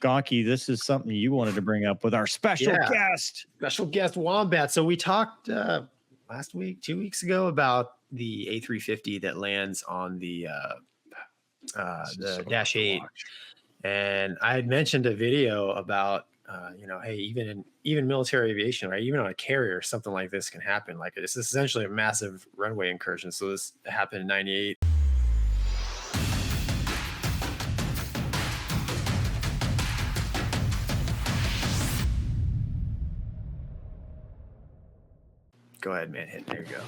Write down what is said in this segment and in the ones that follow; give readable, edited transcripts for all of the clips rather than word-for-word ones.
Gonky, this is something you wanted to bring up with our special guest. Special guest Wombat. So we talked last week, 2 weeks ago, about the A350 that lands on the Dash 8. And I had mentioned a video about, hey, even military aviation, right? Even on a carrier, something like this can happen. Like it's essentially a massive runway incursion. So this happened in 98. Go ahead, man. Hit. There you go.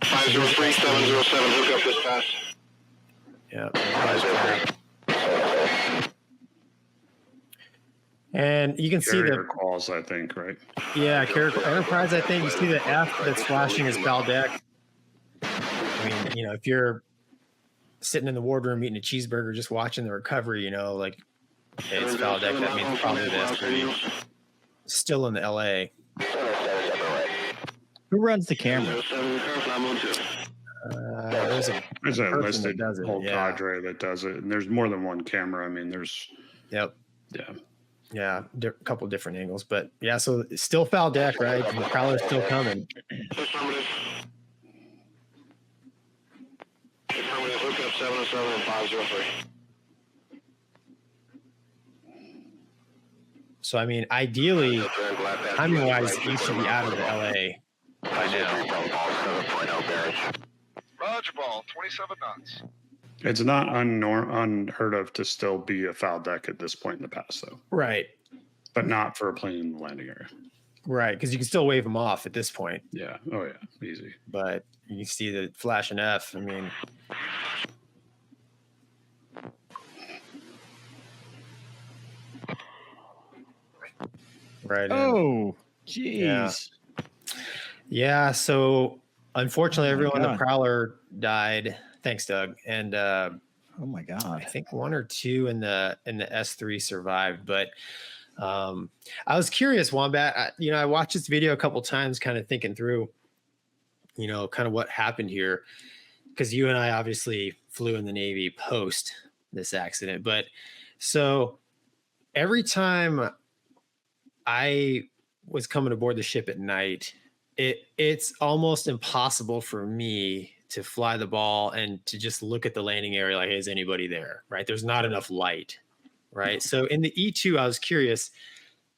503, 707, hook up this pass. Yep. And you can see the calls, I think, right? Yeah, carrier Enterprise, I think. You see the F that's flashing as foul deck. I mean, if you're sitting in the wardroom eating a cheeseburger, just watching the recovery, like, hey, it's foul deck. That means probably the S-3. Still in the LA. Who runs the camera? There's a listed whole cadre that does it, and there's more than one camera. I mean, there's a couple different angles, but yeah. So it's still foul deck, right? And the Prowler's still coming. Hook up 707 and 503. So I mean, ideally, timing-wise, you should be out of the LA by now. Roger ball, 27 knots. It's not unheard of to still be a foul deck at this point in the past, though. Right. But not for a plane in the landing area. Right, because you can still wave them off at this point. Yeah. Oh, yeah. Easy. But you see the flash and F. I mean... Right. Oh, jeez. Yeah. So unfortunately, everyone in the Prowler died. Thanks, Doug. And oh my God, I think one or two in the S-3 survived. But I was curious, Wombat. I watched this video a couple times, kind of thinking through, kind of what happened here, because you and I obviously flew in the Navy post this accident. But so every time I was coming aboard the ship at night, it's almost impossible for me to fly the ball and to just look at the landing area like, hey, is anybody there? Right? There's not enough light. Right. So in the E2, I was curious,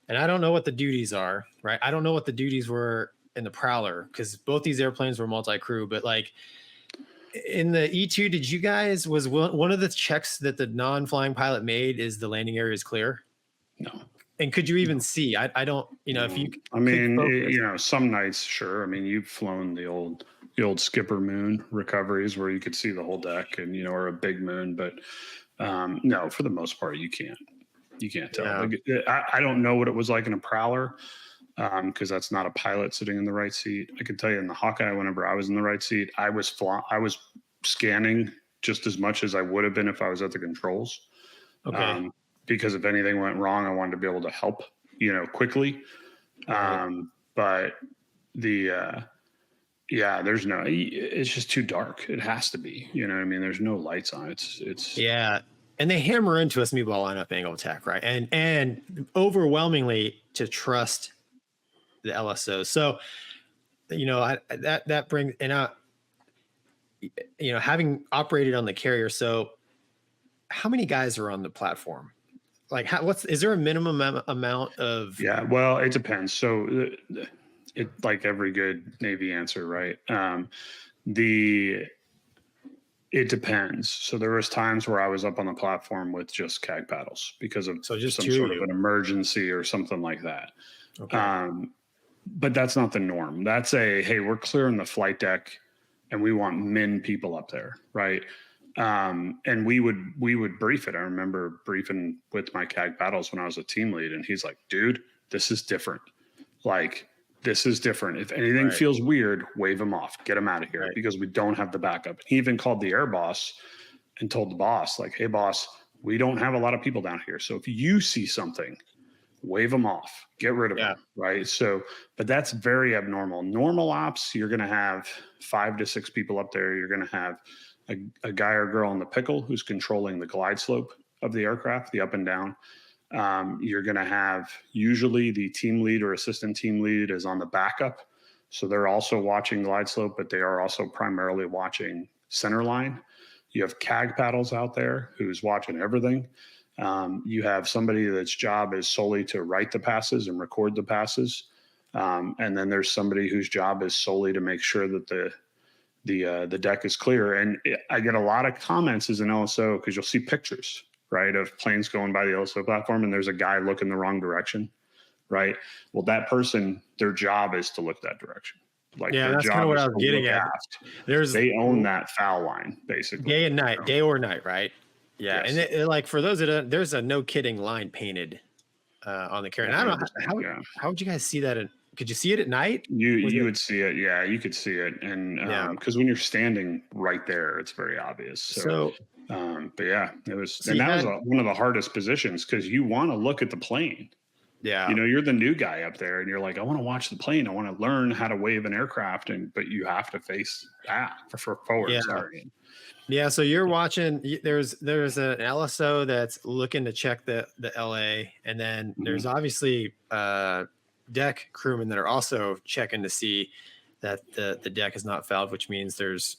and I don't know what the duties are. Right. I don't know what the duties were in the Prowler, because both these airplanes were multi-crew. But like in the E2, did you guys, was one of the checks that the non-flying pilot made is the landing area is clear? No. And could you even see? I don't, if you. I mean, some nights, sure. I mean, you've flown the old Skipper Moon recoveries where you could see the whole deck, and or a big moon, but no, for the most part, you can't tell. Yeah. Like, I don't know what it was like in a Prowler, because that's not a pilot sitting in the right seat. I can tell you in the Hawkeye, whenever I was in the right seat, I was scanning just as much as I would have been if I was at the controls. Okay. Because if anything went wrong, I wanted to be able to help, quickly. But it's just too dark. It has to be, what I mean? There's no lights on. It's yeah. And they hammer into us meatball lineup angle attack, right? And overwhelmingly to trust the LSOs. So, that brings, and having operated on the carrier. So how many guys are on the platform? Like, is there a minimum amount of? Yeah, well, it depends. So it, like every good Navy answer, right? It depends. So there was times where I was up on the platform with just CAG paddles because of some sort of an emergency or something like that. Okay. But that's not the norm. That's hey, we're clearing the flight deck and we want min people up there, right? And we would brief it. I remember briefing with my CAG paddles when I was a team lead, and he's like, dude, this is different. Like, this is different. If anything feels weird, wave them off, get them out of here, because we don't have the backup. He even called the air boss and told the boss, like, hey boss, we don't have a lot of people down here. So if you see something, wave them off, get rid of them. Right. So, but that's very abnormal. Normal ops, you're going to have 5 to 6 people up there. You're going to have a guy or girl in the pickle who's controlling the glide slope of the aircraft, the up and down. You're going to have usually the team lead or assistant team lead is on the backup. So they're also watching glide slope, but they are also primarily watching center line. You have CAG paddles out there who's watching everything. You have somebody that's job is solely to write the passes and record the passes. And then there's somebody whose job is solely to make sure that the deck is clear. And I get a lot of comments as an LSO because you'll see pictures, right, of planes going by the LSO platform, and there's a guy looking the wrong direction, right? Well, that person, their job is to look that direction. Like, yeah, their that's kind job of what is I was to getting look at. aft. They own that foul line, basically. Day and night, day or night, right? Yeah, Yes. and it, like for those that don't, there's a no kidding line painted on the carrier. And I don't know how would you guys see that? Could you see it at night? You would see it, yeah. You could see it, and because when you're standing right there, it's very obvious. So but yeah, it was, and that was one of the hardest positions because you want to look at the plane. Yeah, you know, you're the new guy up there, and you're like, I want to watch the plane. I want to learn how to wave an aircraft, but you have to face back for forward. Yeah. Sorry. Yeah, so you're watching. There's an LSO that's looking to check the LA, and then there's obviously deck crewmen that are also checking to see that the deck is not fouled, which means there's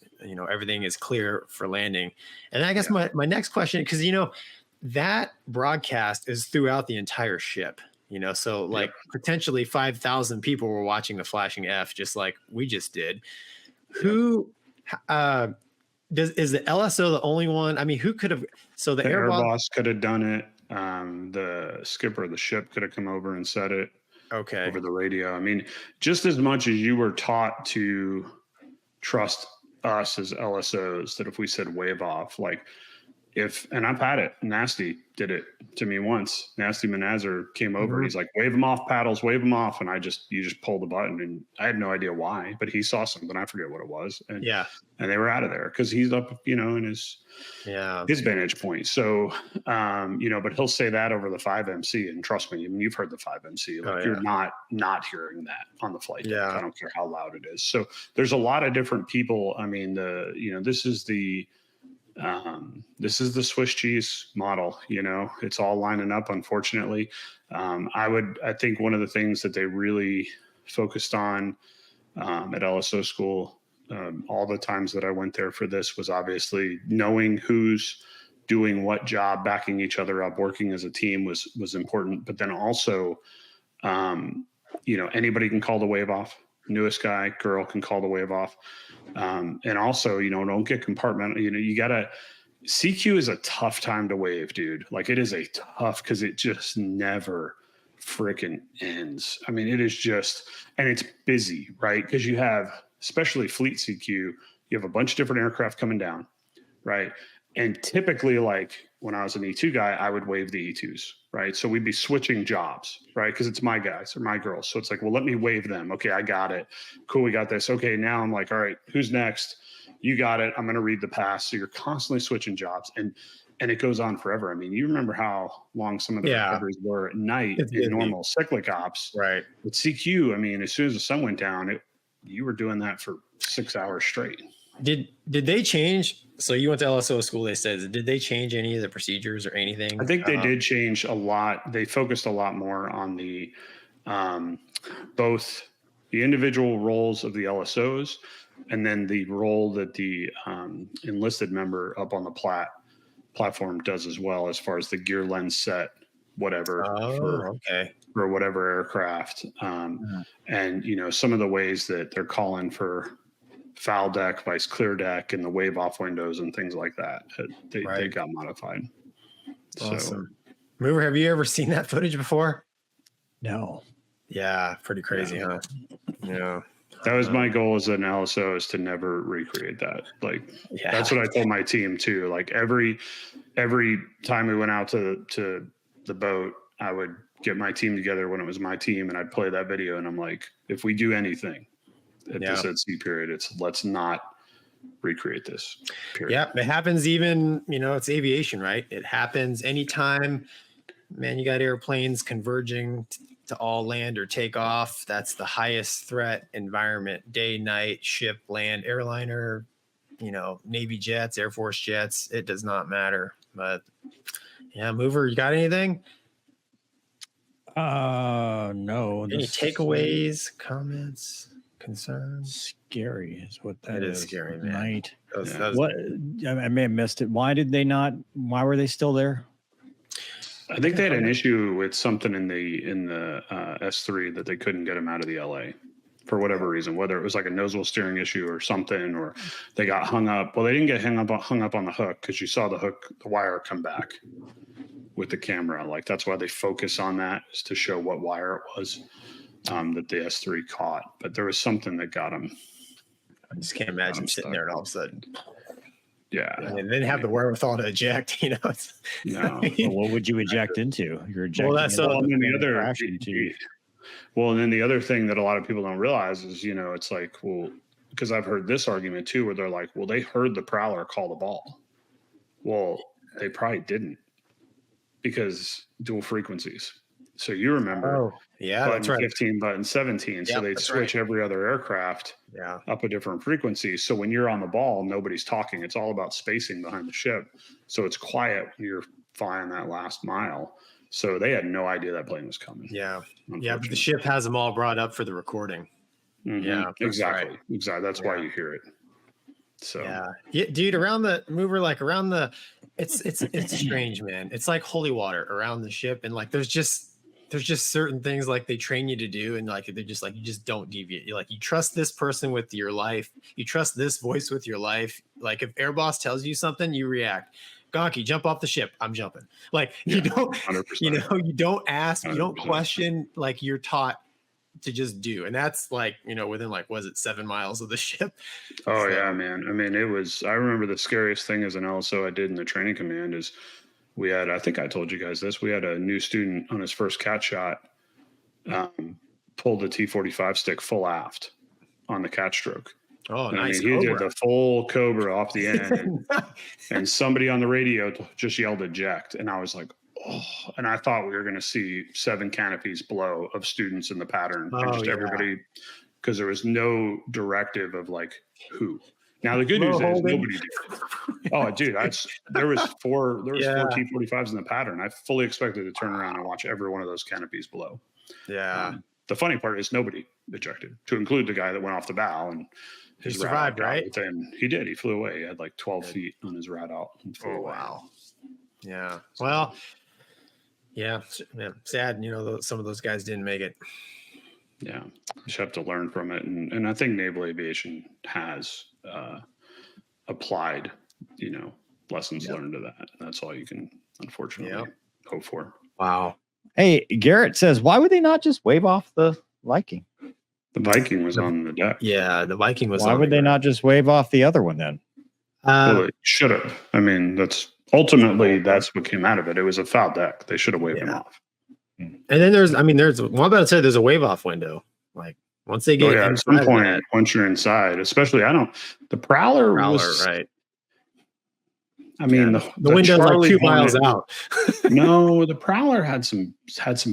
everything is clear for landing. And I guess my next question, because that broadcast is throughout the entire ship. So like potentially 5,000 people were watching the flashing F, just like we just did. Who is the LSO the only one? I mean, who could have? So the air boss could have done it. The skipper of the ship could have come over and said it. Okay. Over the radio. I mean, just as much as you were taught to trust us as LSOs, that if we said wave off, like and I've had it. Nasty did it to me once. Nasty Manazar came over. He's like, wave them off, paddles, wave them off. And you just pull the button, and I had no idea why, but he saw something. I forget what it was. And they were out of there because he's up, in his vantage point. So, but he'll say that over the 5MC, and trust me, I mean, you've heard the 5MC. Like you're not hearing that on the flight deck. I don't care how loud it is. So there's a lot of different people. I mean, this is the Swiss cheese model. It's all lining up, unfortunately. I think one of the things that they really focused on at LSO school, all the times that I went there for this, was obviously knowing who's doing what job, backing each other up, working as a team was important. But then also, anybody can call the wave off. Newest guy, girl can call the wave off. And also, don't get compartmental. You gotta, CQ is a tough time to wave, dude. Like it is a tough, because it just never freaking ends. I mean, it is just, and it's busy, right? Because you have, especially fleet CQ, you have a bunch of different aircraft coming down, right? And typically, like when I was an E2 guy, I would wave the E2s, right? So we'd be switching jobs, right? Because it's my guys or my girls. So it's like, well, let me wave them. Okay, I got it. Cool, we got this. Okay, now I'm like, all right, who's next? You got it. I'm going to read the pass. So you're constantly switching jobs, and it goes on forever. I mean, you remember how long some of the recoveries were at night in normal cyclic ops, right? With CQ, I mean, as soon as the sun went down, you were doing that for 6 hours straight. Did they change? So you went to LSO school, they said. Did they change any of the procedures or anything? I think they did change a lot. They focused a lot more on the both the individual roles of the LSOs and then the role that the enlisted member up on the platform does as well, as far as the gear lens set, whatever, for whatever aircraft. And, some of the ways that they're calling for foul deck, vice clear deck, and the wave off windows and things like that. They got modified. Awesome. Mover, have you ever seen that footage before? No. Yeah, pretty crazy, huh? Yeah. That was my goal as an LSO, is to never recreate that. Like, that's what I told my team too. Like every time we went out to the boat, I would get my team together when it was my team, and I'd play that video. And I'm like, if we do anything at this at sea period, let's not recreate this period. Yeah, it happens even, it's aviation, right? It happens anytime, man, you got airplanes converging to all land or take off. That's the highest threat environment, day, night, ship, land, airliner, Navy jets, Air Force jets. It does not matter. But Yeah, Mover, you got anything? No. Any takeaways, comments, concerns? Scary is what that It is. is scary, man. Night. That was- What? I may have missed it. Why did they not? Why were they still there? I think they had an issue with something in the S3 that they couldn't get them out of the LA for whatever reason, whether it was like a nozzle steering issue or something, or they got hung up. Well, they didn't get hung up on the hook because you saw the wire come back with the camera. Like that's why they focus on that, is to show what wire it was that the S3 caught. But there was something that got them. I just can't imagine sitting there and all of a sudden. Yeah. And they didn't have the wherewithal to eject, you know. No. Well, what would you eject into? You're ejecting. Well, that's Well, and then the other crash into. Well, and then the other thing that a lot of people don't realize is, you know, it's like, well, because I've heard this argument too, where they're like, well, they heard the Prowler call the ball. Well, they probably didn't, because dual frequencies. So you remember, yeah, that's right. 15, button 17. So they'd switch every other aircraft up a different frequency. So when you're on the ball, nobody's talking. It's all about spacing behind the ship. So it's quiet when you're flying that last mile. So they had no idea that plane was coming. Yeah. Yeah. But the ship has them all brought up for the recording. Mm-hmm. Yeah, exactly. Right. Exactly. That's why you hear it. So yeah, dude, around the Mover, like around the, it's strange, man. It's like holy water around the ship. And like, there's just certain things like they train you to do. And like, they're just like, you just don't deviate. You're like, you trust this person with your life. You trust this voice with your life. Like if Air Boss tells you something, you react. Gonky, jump off the ship. I'm jumping. Like you don't, 100%. You know, you don't ask, 100%. You don't question, like you're taught to just do. And that's like, you know, within like, was it 7 miles of the ship? Oh so, yeah, man. I mean, I remember the scariest thing as an LSO I did in the training command is we had, I think I told you guys this, we had a new student on his first cat shot, pulled the T45 stick full aft on the cat stroke. Oh, and nice. I mean, he did the full Cobra off the end, and somebody on the radio just yelled eject. And I was like, oh, and I thought we were going to see 7 canopies blow of students in the pattern, and just everybody, because there was no directive of like who. Now the good news is nobody did. Oh, dude, there was 4 T45s in the pattern. I fully expected to turn around and watch every one of those canopies blow. Yeah. The funny part is nobody ejected, to include the guy that went off the bow and he survived, right? And he did. He flew away. He had like 12 feet on his rad out. And flew away. Wow. Yeah. Well. Yeah. Sad. You know, some of those guys didn't make it. Yeah. You just have to learn from it. And I think naval aviation has applied, you know, lessons learned to that. And that's all you can, unfortunately, hope for. Wow. Hey, Garrett says, why would they not just wave off the Viking? The Viking was on the deck. Yeah, the Viking was. Why would they not just wave off the other one then? Well, they should have. I mean, that's what came out of it. It was a foul deck. They should have waved him off. And then there's one about to say there's a wave off window. Like once they get at some point, once you're inside, especially the Prowler was right. I mean, the window's like 2 miles out. No, the Prowler had some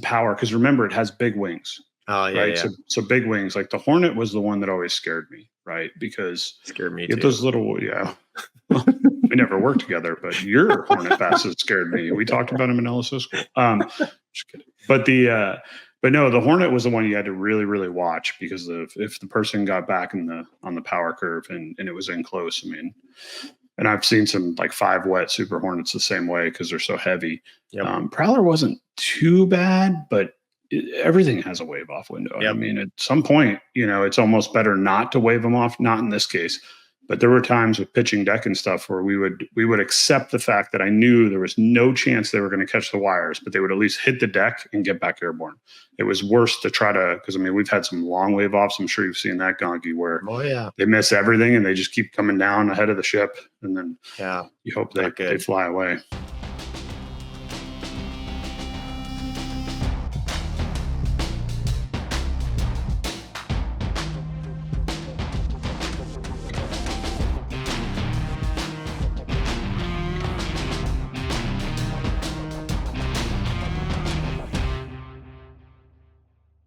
power because remember it has big wings. Oh yeah, right. So big wings. Like the Hornet was the one that always scared me, right? Because scared me too. Those little we never worked together, but your Hornet passes scared me. We talked about them in LSO school. Just kidding. But no, the Hornet was the one you had to really, really watch because if the person got back on the power curve and it was in close. I mean, and I've seen some like 5 wet Super Hornets the same way because they're so heavy. Yep. Prowler wasn't too bad, but everything has a wave off window. Yep. I mean, at some point, you know, it's almost better not to wave them off. Not in this case, but there were times with pitching deck and stuff where we would accept the fact that I knew there was no chance they were going to catch the wires, but they would at least hit the deck and get back airborne. It was worse to try to, because I mean, we've had some long wave offs. I'm sure you've seen that, Gonky, where they miss everything and they just keep coming down ahead of the ship, and then you hope they fly away.